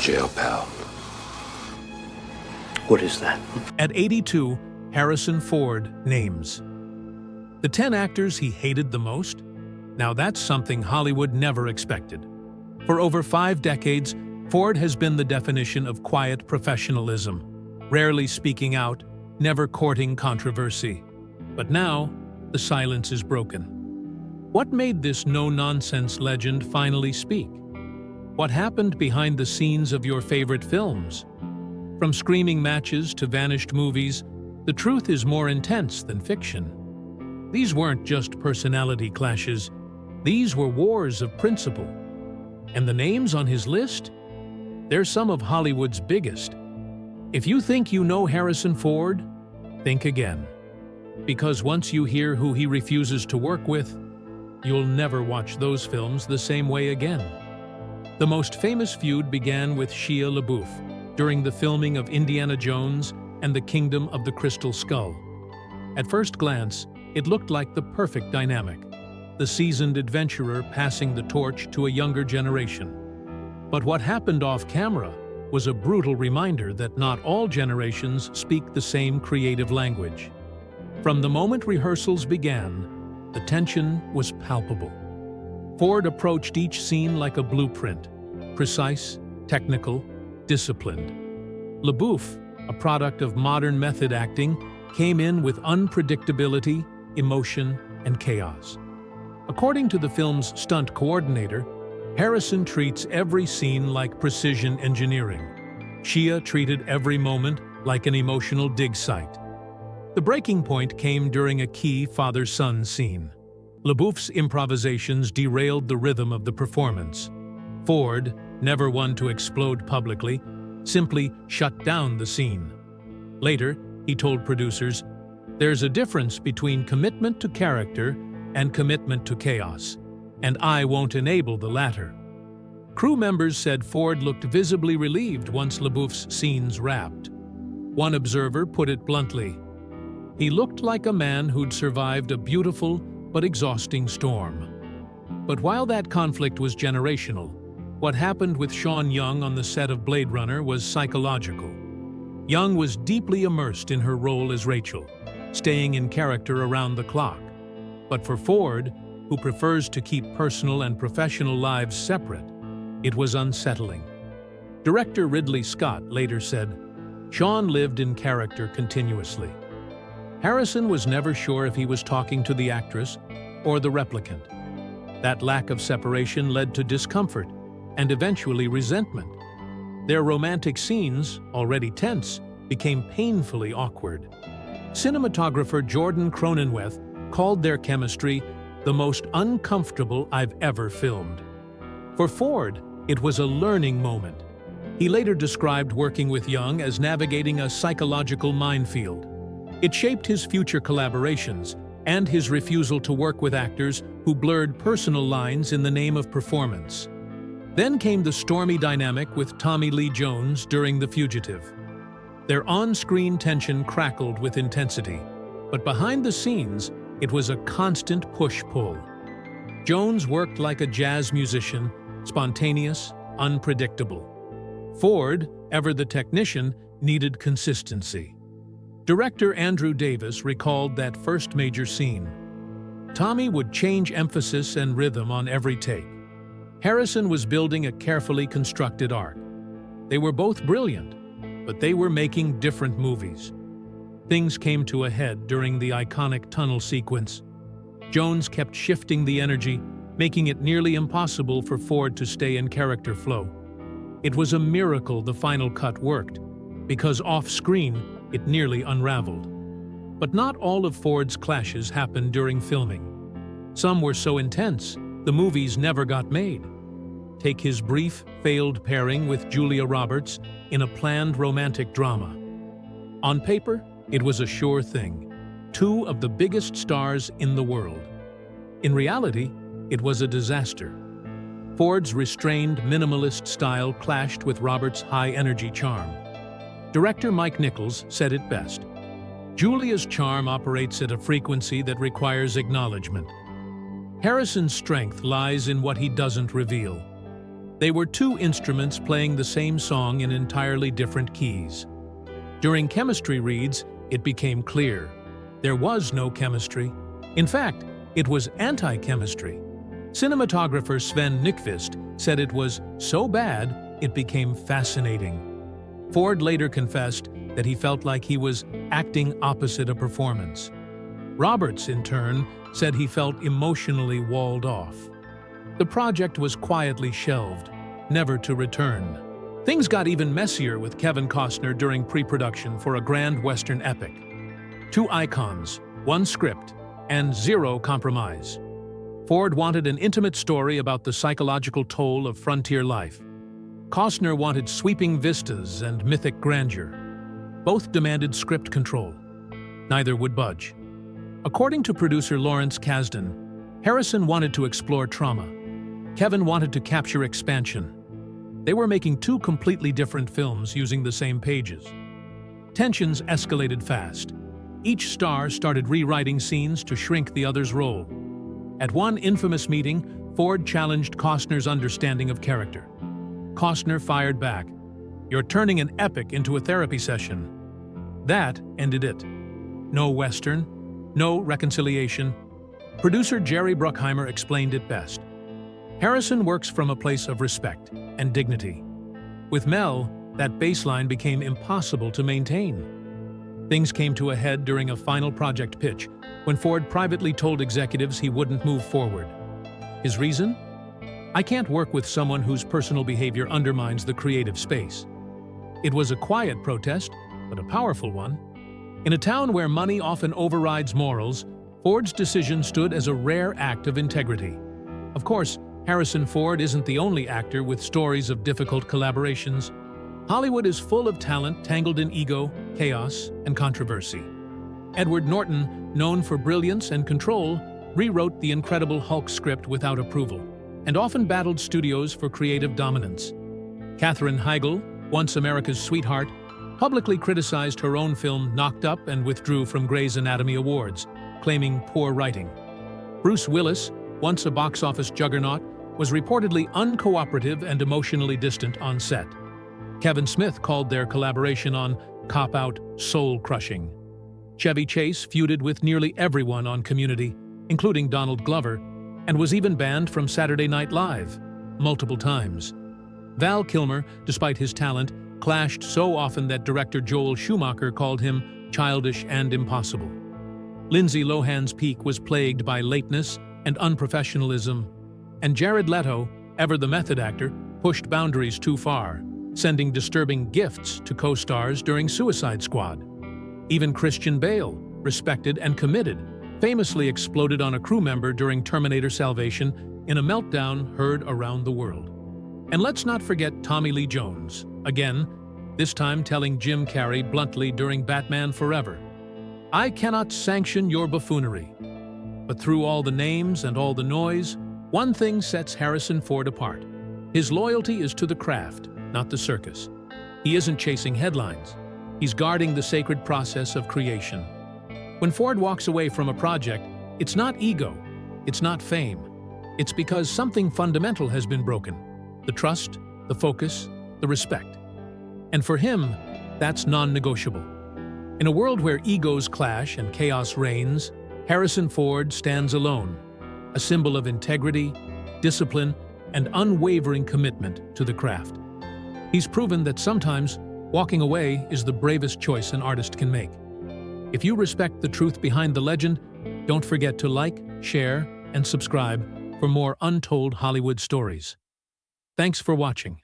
jail, pal. What is that? At 82, Harrison Ford names the 10 actors he hated the most. Now that's something Hollywood never expected. For over 5 decades, Ford has been the definition of quiet professionalism, rarely speaking out, never courting controversy. But now, the silence is broken. What made this no-nonsense legend finally speak? What happened behind the scenes of your favorite films? From screaming matches to vanished movies, the truth is more intense than fiction. These weren't just personality clashes, these were wars of principle. And the names on his list? They're some of Hollywood's biggest. If you think you know Harrison Ford, think again. Because once you hear who he refuses to work with, you'll never watch those films the same way again. The most famous feud began with Shia LaBeouf during the filming of Indiana Jones and the Kingdom of the Crystal Skull. At first glance, it looked like the perfect dynamic, the seasoned adventurer passing the torch to a younger generation. But what happened off-camera was a brutal reminder that not all generations speak the same creative language. From the moment rehearsals began, the tension was palpable. Ford approached each scene like a blueprint, precise, technical, disciplined. LaBeouf, a product of modern method acting, came in with unpredictability, emotion, and chaos. According to the film's stunt coordinator, Harrison treats every scene like precision engineering. Shia treated every moment like an emotional dig site. The breaking point came during a key father-son scene. LaBeouf's improvisations derailed the rhythm of the performance. Ford, never one to explode publicly, simply shut down the scene. Later, he told producers, "There's a difference between commitment to character and commitment to chaos, and I won't enable the latter." Crew members said Ford looked visibly relieved once LaBeouf's scenes wrapped. One observer put it bluntly, "He looked like a man who'd survived a beautiful but exhausting storm." But while that conflict was generational, what happened with Sean Young on the set of Blade Runner was psychological. Young was deeply immersed in her role as Rachel, staying in character around the clock. But for Ford, who prefers to keep personal and professional lives separate, it was unsettling. Director Ridley Scott later said, "Sean lived in character continuously." Harrison was never sure if he was talking to the actress or the replicant. That lack of separation led to discomfort and eventually resentment. Their romantic scenes, already tense, became painfully awkward. Cinematographer Jordan Cronenweth called their chemistry the most uncomfortable I've ever filmed. For Ford, it was a learning moment. He later described working with Young as navigating a psychological minefield. It shaped his future collaborations and his refusal to work with actors who blurred personal lines in the name of performance. Then came the stormy dynamic with Tommy Lee Jones during The Fugitive. Their on-screen tension crackled with intensity, but behind the scenes, it was a constant push-pull. Jones worked like a jazz musician, spontaneous, unpredictable. Ford, ever the technician, needed consistency. Director Andrew Davis recalled that first major scene. Tommy would change emphasis and rhythm on every take. Harrison was building a carefully constructed arc. They were both brilliant, but they were making different movies. Things came to a head during the iconic tunnel sequence. Jones kept shifting the energy, making it nearly impossible for Ford to stay in character flow. It was a miracle the final cut worked, because off-screen, it nearly unraveled. But not all of Ford's clashes happened during filming. Some were so intense, the movies never got made. Take his brief, failed pairing with Julia Roberts in a planned romantic drama. On paper, it was a sure thing, 2 of the biggest stars in the world. In reality, it was a disaster. Ford's restrained, minimalist style clashed with Roberts' high-energy charm. Director Mike Nichols said it best. Julia's charm operates at a frequency that requires acknowledgement. Harrison's strength lies in what he doesn't reveal. They were two instruments playing the same song in entirely different keys. During chemistry reads, it became clear. There was no chemistry. In fact, it was anti-chemistry. Cinematographer Sven Nykvist said it was so bad it became fascinating. Ford later confessed that he felt like he was acting opposite a performance. Roberts, in turn, said he felt emotionally walled off. The project was quietly shelved, never to return. Things got even messier with Kevin Costner during pre-production for a grand Western epic. Two icons, one script, and zero compromise. Ford wanted an intimate story about the psychological toll of frontier life. Costner wanted sweeping vistas and mythic grandeur. Both demanded script control. Neither would budge. According to producer Lawrence Kasdan, Harrison wanted to explore trauma. Kevin wanted to capture expansion. They were making two completely different films using the same pages. Tensions escalated fast. Each star started rewriting scenes to shrink the other's role. At one infamous meeting, Ford challenged Costner's understanding of character. Costner fired back. "You're turning an epic into a therapy session." That ended it. No Western, no reconciliation. Producer Jerry Bruckheimer explained it best. Harrison works from a place of respect and dignity. With Mel, that baseline became impossible to maintain. Things came to a head during a final project pitch when Ford privately told executives he wouldn't move forward. His reason? "I can't work with someone whose personal behavior undermines the creative space." It was a quiet protest, but a powerful one. In a town where money often overrides morals, Ford's decision stood as a rare act of integrity. Of course, Harrison Ford isn't the only actor with stories of difficult collaborations. Hollywood is full of talent tangled in ego, chaos, and controversy. Edward Norton, known for brilliance and control, rewrote the Incredible Hulk script without approval, and often battled studios for creative dominance. Katherine Heigl, once America's sweetheart, publicly criticized her own film Knocked Up and withdrew from Grey's Anatomy awards, claiming poor writing. Bruce Willis, once a box office juggernaut, was reportedly uncooperative and emotionally distant on set. Kevin Smith called their collaboration on cop-out soul-crushing. Chevy Chase feuded with nearly everyone on Community, including Donald Glover, and was even banned from Saturday Night Live multiple times. Val Kilmer, despite his talent, clashed so often that director Joel Schumacher called him childish and impossible. Lindsay Lohan's peak was plagued by lateness and unprofessionalism, and Jared Leto, ever the method actor, pushed boundaries too far, sending disturbing gifts to co-stars during Suicide Squad. Even Christian Bale, respected and committed, famously exploded on a crew member during Terminator Salvation in a meltdown heard around the world. And let's not forget Tommy Lee Jones, again, this time telling Jim Carrey bluntly during Batman Forever, "I cannot sanction your buffoonery." But through all the names and all the noise, one thing sets Harrison Ford apart. His loyalty is to the craft, not the circus. He isn't chasing headlines. He's guarding the sacred process of creation. When Ford walks away from a project, it's not ego, it's not fame. It's because something fundamental has been broken. The trust, the focus, the respect. And for him, that's non-negotiable. In a world where egos clash and chaos reigns, Harrison Ford stands alone, a symbol of integrity, discipline, and unwavering commitment to the craft. He's proven that sometimes walking away is the bravest choice an artist can make. If you respect the truth behind the legend, don't forget to like, share, and subscribe for more untold Hollywood stories. Thanks for watching.